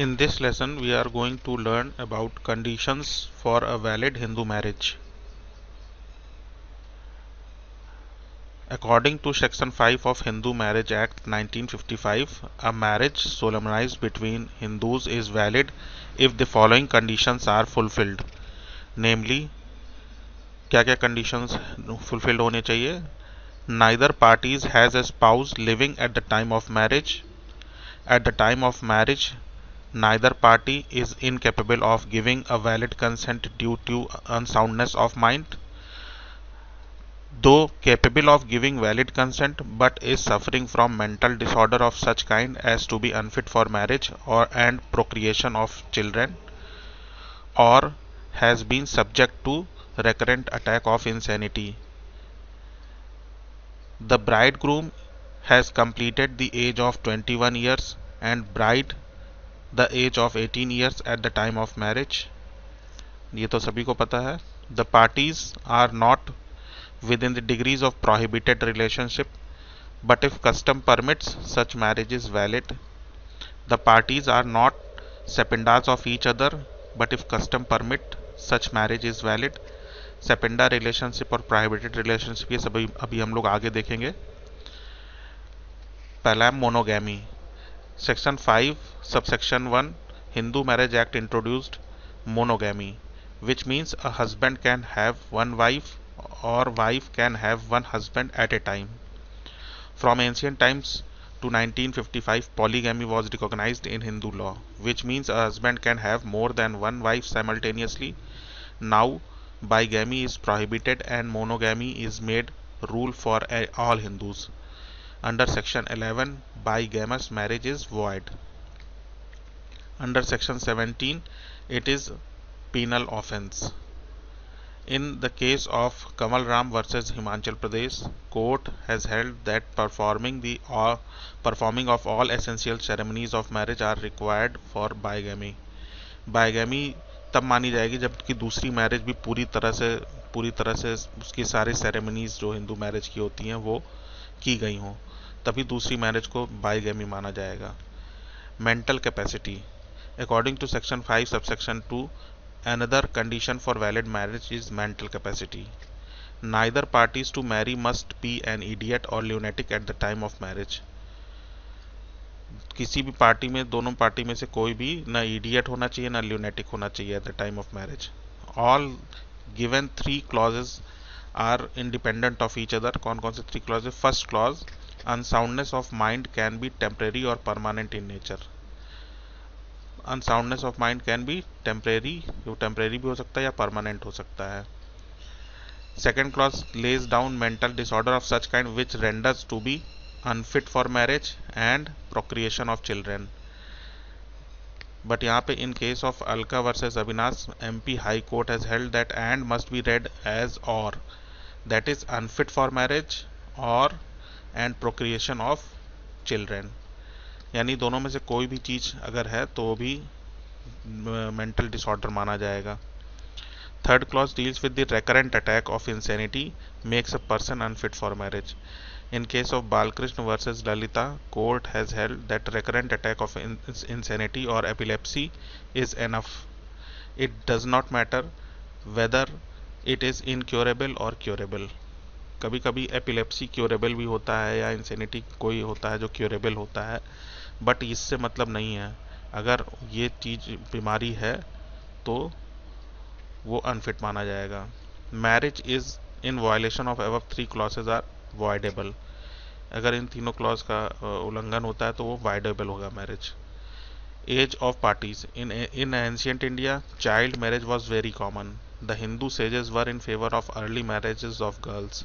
In this lesson, we are going to learn about conditions for a valid Hindu marriage. According to Section 5 of Hindu Marriage Act 1955, a marriage solemnized between Hindus is valid if the following conditions are fulfilled. Namely, क्या क्या conditions fulfilled होने चाहिए? Neither parties has a spouse living at the time of marriage. At the time of marriage, neither party is incapable of giving a valid consent due to unsoundness of mind, though capable of giving valid consent but is suffering from mental disorder of such kind as to be unfit for marriage or and procreation of children, or has been subject to recurrent attack of insanity. The bridegroom has completed the age of 21 years and bride the age of 18 years at the time of marriage. ये तो सभी को पता है. The parties are not within the degrees of prohibited relationship, but if custom permits, such marriage is valid. The parties are not sependas of each other, but if custom permit, such marriage is valid. Sapinda relationship और prohibited relationship ये सभी अभी हम लोग आगे देखेंगे. पहला है monogamy. Section 5 subsection 1 Hindu Marriage Act introduced monogamy, which means a husband can have one wife or wife can have one husband at a time. From ancient times to 1955, polygamy was recognized in Hindu law, which means a husband can have more than one wife simultaneously. Now, bigamy is prohibited and monogamy is made rule for all Hindus. Under Section 11, bigamous marriage is void. Under Section 17, it is penal offence. In the case of Kamal Ram versus Himachal Pradesh, court has held that performing of all essential ceremonies of marriage are required for bigamy. Bigamy तब मानी जाएगी जबकि दूसरी marriage भी पूरी तरह से उसकी सारी सेरेमनीज जो हिंदू मैरिज की होती हैं वो की गई हों, तभी दूसरी मैरिज को बाइगैमी माना जाएगा. Mental capacity. According to Section 5 subsection 2, another condition for valid marriage is mental capacity. Neither parties to marry must be an idiot or lunatic at the time of marriage. किसी भी party में, दोनों party में से कोई भी ना idiot होना चाहिए ना ल्यूनेटिक होना चाहिए at the time of marriage. All given 3 clauses are independent of each other. कौन कौन से 3 clauses? First clause, unsoundness of mind can be temporary और permanent in nature. Unsoundness of mind can be temporary, वो temporary भी हो सकता है या परमानेंट हो सकता है. Second clause lays down mental disorder of such kind which renders to be unfit for marriage and procreation of children. But यहाँ पे in case of Alka versus Avinash, MP High Court has held that and must be read as or, that is unfit for marriage or and procreation of children. यानी दोनों में से कोई भी चीज अगर है तो वो भी मेंटल डिसऑर्डर माना जाएगा. Third clause deals with the recurrent attack of insanity makes a person unfit for marriage. In case of Balkrishna versus Lalita, court has held that recurrent attack of insanity or epilepsy is enough. It does not matter whether it is incurable or curable. कभी कभी epilepsy curable भी होता है या insanity कोई होता है जो क्योरेबल होता है, बट इससे मतलब नहीं है. अगर ये चीज बीमारी है तो वो अनफिट माना जाएगा. Marriage is in violation of above 3 clauses are voidable. अगर इन तीनों क्लॉज का उल्लंघन होता है तो वो voidable होगा marriage. Age of parties. In ancient India child marriage was very common. The Hindu sages were in favour of early marriages of girls.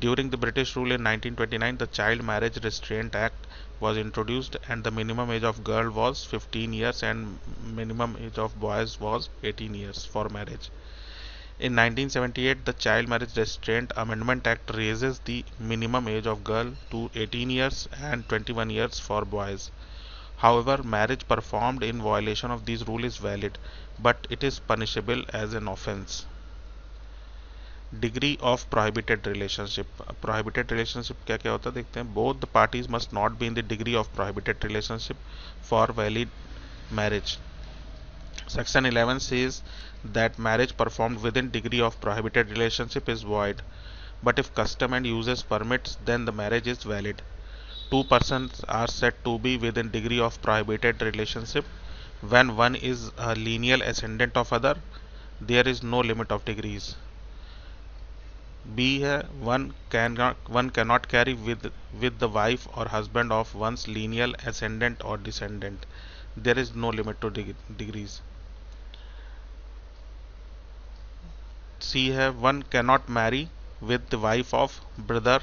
During the British rule in 1929, the Child Marriage Restraint Act was introduced and the minimum age of girl was 15 years and minimum age of boys was 18 years for marriage. In 1978, the Child Marriage Restraint Amendment Act raises the minimum age of girl to 18 years and 21 years for boys. However, marriage performed in violation of these rules is valid, but it is punishable as an offense. Degree of prohibited relationship. Prohibited relationship क्या क्या होता है देखते हैं. Both the parties must not be in the degree of prohibited relationship for valid marriage. Section 11 says that marriage performed within degree of prohibited relationship is void, but if custom and uses permits, then the marriage is valid. Two persons are said to be within degree of prohibited relationship when one is a lineal ascendant of other. There is no limit of degrees. B है one cannot carry with the wife or husband of one's lineal ascendant or descendant. There is no limit to degrees. C है one cannot marry with the wife of brother,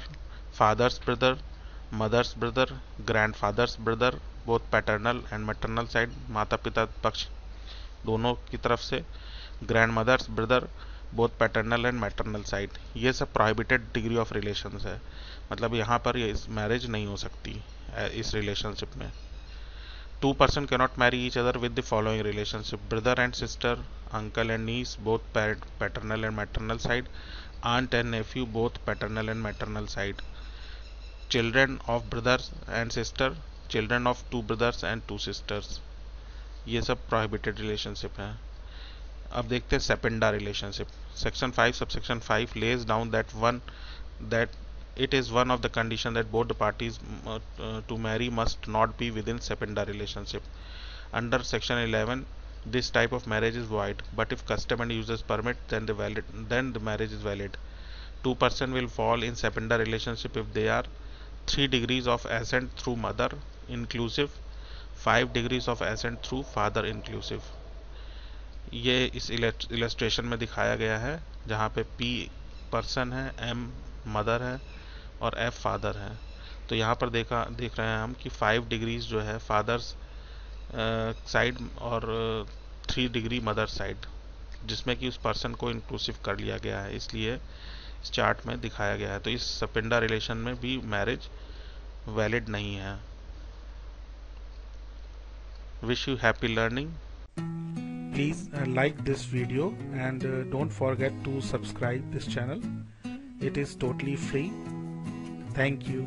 father's brother, mother's brother, grandfather's brother, both paternal and maternal side, माता पिता पक्ष दोनों की तरफ से, grandmother's brother, both paternal and maternal side. ये सब प्रोहिबिटेड डिग्री ऑफ रिलेशंस है, मतलब यहाँ पर ये मैरिज नहीं हो सकती इस रिलेशनशिप में. Two person cannot marry each other with the following relationship: brother and sister, uncle and niece both paternal and maternal side, aunt and nephew both paternal and maternal side, children of brothers and sister, children of two brothers and two sisters. ये सब prohibited relationship हैं. अब देखते हैं sapinda relationship. Section 5 subsection 5 lays down that it is one of the condition that both the parties to marry must not be within sependa relationship. Under section 11, this type of marriage is void, but if custom and uses permit, then the marriage is valid. Two person will fall in sependa relationship if they are 3 degrees of ascent through mother inclusive, 5 degrees of ascent through father inclusive. ये इस illustration में दिखाया गया है, जहाँ पे P person है, M mother है और F फादर है. तो यहाँ पर देख रहे हैं हम कि 5 डिग्रीज जो है फादर्स साइड और 3 डिग्री मदर साइड, जिसमें कि उस पर्सन को इंक्लूसिव कर लिया गया है, इसलिए इस चार्ट में दिखाया गया है. तो इस सेपेंडा रिलेशन में भी मैरिज वैलिड नहीं है. Wish you happy learning. Please like this video and don't forget to subscribe this channel. It is totally free. Thank you.